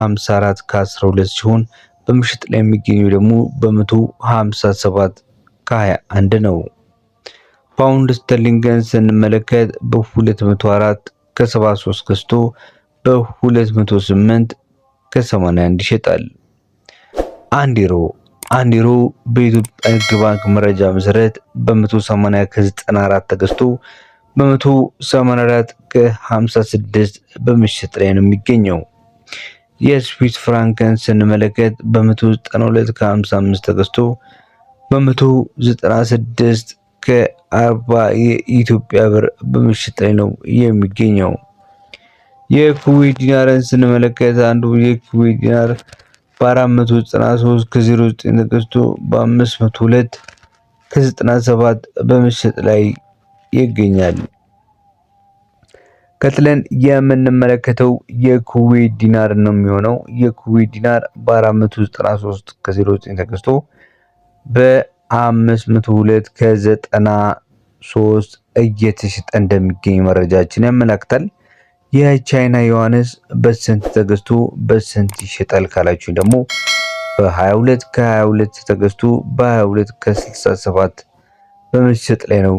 54 ከ12 ሲሆን በምሽጥ ላይ የሚገኘው ደግሞ በ157 ከ21 ነው። ፓውንድ ስተርሊንግን ስንመለከት በ204 ከ73 ገዝቶ በ208 ከ81 ይሸጣል። አንድ ዩሮ በኢትዮጵያ ንግድ ባንክ መረጃ መሰረት በ180 ከ94 ተገዝቶ በ184 ከ56 በምሽጥ ላይ ነው የሚገኘው። የስዊስ ፍራንክን ስንመለከት በ192 ከ55 ተገዝቶ በ196 ከ40 የኢትዮጵያ ብር በምሽጥ ላይ ነው የሚገኘው። የኩዌት ዲናርን ስንመለከት አንዱ የኩዌት ዲናር በ493 ከ09 ተገዝቶ በ502 ከ97 በምሽጥ ላይ ይገኛል። ቀጥለን የምንመለከተው የኩዌት ዲናር ነው የሚሆነው። የኩዌት ዲናር በ493 ከ09 ተገዝቶ በ502 ከ93 እየተሸጠ እንደሚገኝ መረጃችን ያመለክታል። የቻይና ዩዋንስ በስንት ተገዝቶ በስንት ይሸጣል ካላችሁ ደግሞ በ22 ከ22 ተገዝቶ በ22 ከ67 በመሸጥ ላይ ነው